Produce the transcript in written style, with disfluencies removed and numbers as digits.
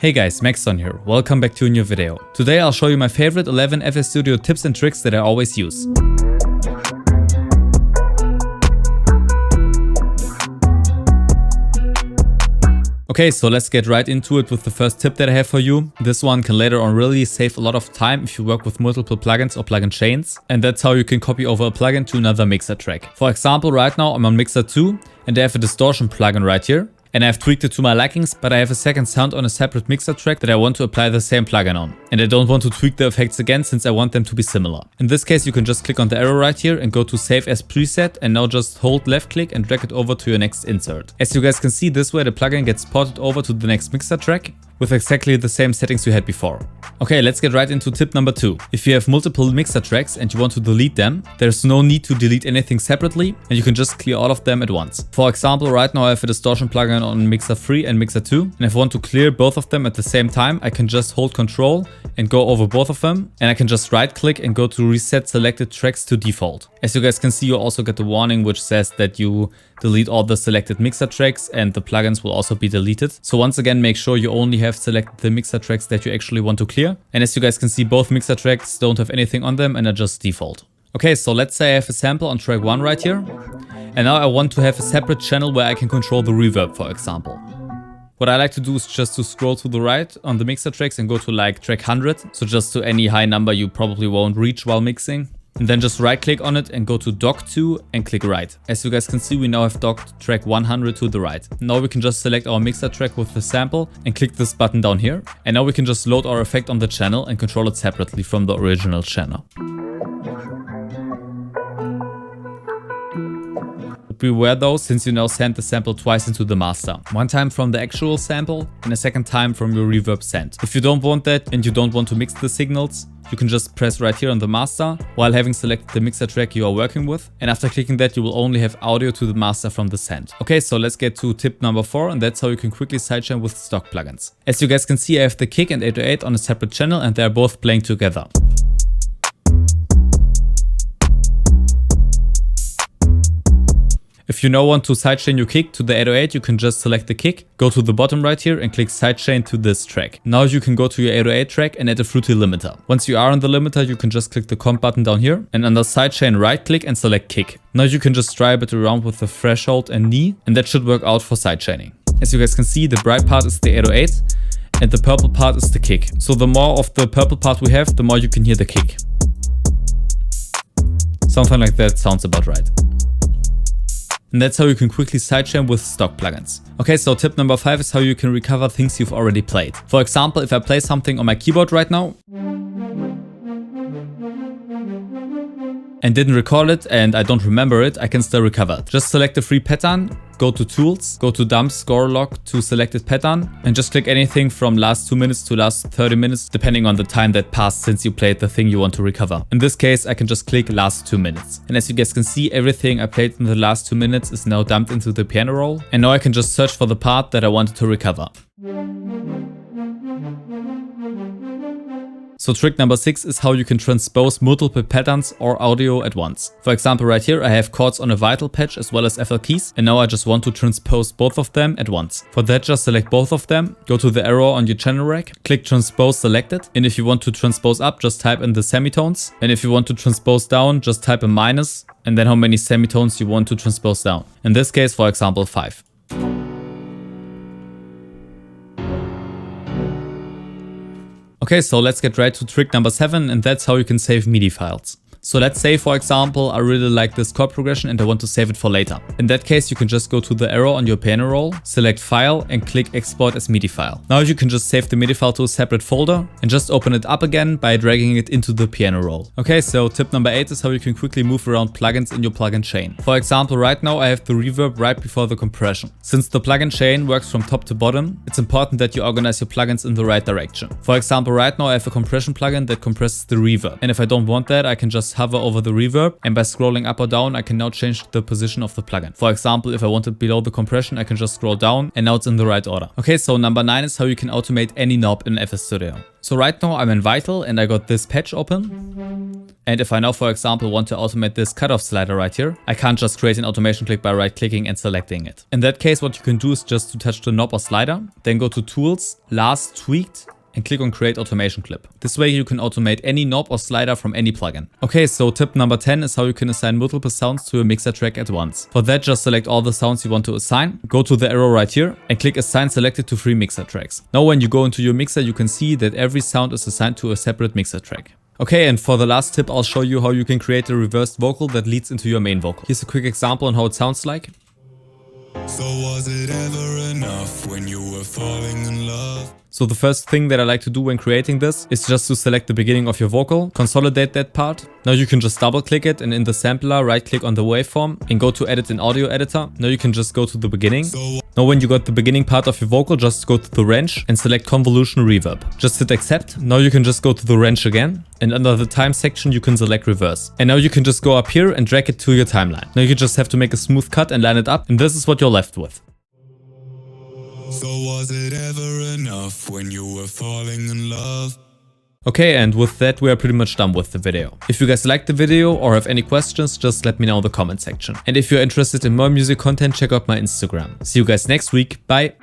Hey guys, Maxon here. Welcome back to a new video. Today I'll show you my favorite 11 FL Studio tips and tricks that I always use. Okay, so let's get right into it with the first tip that I have for you. This one can later on really save a lot of time if you work with multiple plugins or plugin chains. And that's how you can copy over a plugin to another mixer track. For example, right now I'm on mixer 2 and I have a distortion plugin right here. And I've tweaked it to my likings, but I have a second sound on a separate mixer track that I want to apply the same plugin on. And I don't want to tweak the effects again since I want them to be similar. In this case, you can just click on the arrow right here and go to Save as Preset, and now just hold left click and drag it over to your next insert. As you guys can see, this way the plugin gets ported over to the next mixer track with exactly the same settings you had before. Okay, let's get right into tip number 2. If you have multiple mixer tracks and you want to delete them, there's no need to delete anything separately and you can just clear all of them at once. For example, right now I have a distortion plugin on mixer 3 and mixer 2, and if I want to clear both of them at the same time, I can just hold Ctrl and go over both of them, and I can just right click and go to reset selected tracks to default. As you guys can see, you also get the warning which says that you delete all the selected mixer tracks and the plugins will also be deleted. So once again, make sure you only have selected the mixer tracks that you actually want to clear. And as you guys can see, both mixer tracks don't have anything on them and are just default. Okay, so let's say I have a sample on track 1 right here. And now I want to have a separate channel where I can control the reverb, for example. What I like to do is just to scroll to the right on the mixer tracks and go to like track 100. So just to any high number you probably won't reach while mixing. And then just right click on it and go to dock 2 and click right. As you guys can see, we now have docked track 100 to the right. Now we can just select our mixer track with the sample and click this button down here. And now we can just load our effect on the channel and control it separately from the original channel. Beware though, since you now send the sample twice into the master. One time from the actual sample and a second time from your reverb send. If you don't want that and you don't want to mix the signals, you can just press right here on the master while having selected the mixer track you are working with. And after clicking that, you will only have audio to the master from the send. Okay, so let's get to tip number 4, and that's how you can quickly sidechain with stock plugins. As you guys can see, I have the kick and 808 on a separate channel and they're both playing together. If you now want to sidechain your kick to the 808, you can just select the kick, go to the bottom right here and click sidechain to this track. Now you can go to your 808 track and add a fruity limiter. Once you are on the limiter, you can just click the comp button down here and under sidechain right click and select kick. Now you can just drive it around with the threshold and knee, and that should work out for sidechaining. As you guys can see, the bright part is the 808 and the purple part is the kick. So the more of the purple part we have, the more you can hear the kick. Something like that sounds about right. And that's how you can quickly sidechain with stock plugins. Okay, so tip number 5 is how you can recover things you've already played. For example, if I play something on my keyboard right now and didn't record it and I don't remember it, I can still recover it. Just select the free pattern, go to Tools, go to Dump Score Log to selected pattern, and just click anything from last 2 minutes to last 30 minutes, depending on the time that passed since you played the thing you want to recover. In this case, I can just click last 2 minutes. And as you guys can see, everything I played in the last 2 minutes is now dumped into the piano roll. And now I can just search for the part that I wanted to recover. So trick number 6 is how you can transpose multiple patterns or audio at once. For example, right here I have chords on a vital patch as well as FL keys, and now I just want to transpose both of them at once. For that, just select both of them, go to the arrow on your channel rack, click transpose selected, and if you want to transpose up, just type in the semitones, and if you want to transpose down, just type a minus, and then how many semitones you want to transpose down. In this case, for example, 5. Okay, so let's get right to trick number 7, and that's how you can save MIDI files. So let's say, for example, I really like this chord progression and I want to save it for later. In that case, you can just go to the arrow on your piano roll, select File and click Export as MIDI file. Now you can just save the MIDI file to a separate folder and just open it up again by dragging it into the piano roll. Okay, so tip number 8 is how you can quickly move around plugins in your plugin chain. For example, right now I have the reverb right before the compression. Since the plugin chain works from top to bottom, it's important that you organize your plugins in the right direction. For example, right now I have a compression plugin that compresses the reverb. And if I don't want that, I can just just hover over the reverb, and by scrolling up or down, I can now change the position of the plugin. For example, if I want it below the compression, I can just scroll down and now it's in the right order. Okay, so number 9 is how you can automate any knob in FL Studio. So right now I'm in Vital and I got this patch open. And if I now, for example, want to automate this cutoff slider right here, I can't just create an automation click by right clicking and selecting it. In that case, what you can do is just to touch the knob or slider, then go to Tools, Last Tweaked, and click on Create Automation Clip. This way you can automate any knob or slider from any plugin. Okay, so tip number 10 is how you can assign multiple sounds to a mixer track at once. For that, just select all the sounds you want to assign, go to the arrow right here, and click Assign Selected to 3 mixer tracks. Now when you go into your mixer, you can see that every sound is assigned to a separate mixer track. Okay, and for the last tip, I'll show you how you can create a reversed vocal that leads into your main vocal. Here's a quick example on how it sounds like. So was it ever enough when you were falling in love? So the first thing that I like to do when creating this is just to select the beginning of your vocal, consolidate that part. Now you can just double click it and in the sampler right click on the waveform and go to edit in audio editor. Now you can just go to the beginning. Now when you got the beginning part of your vocal, just go to the wrench and select convolution reverb. Just hit accept. Now you can just go to the wrench again and under the time section you can select reverse. And now you can just go up here and drag it to your timeline. Now you just have to make a smooth cut and line it up and this is what you're left with. So was it ever enough when you were falling in love? Okay, and with that we are pretty much done with the video. If you guys liked the video or have any questions, just let me know in the comment section. And if you're interested in more music content, check out my Instagram. See you guys next week. Bye!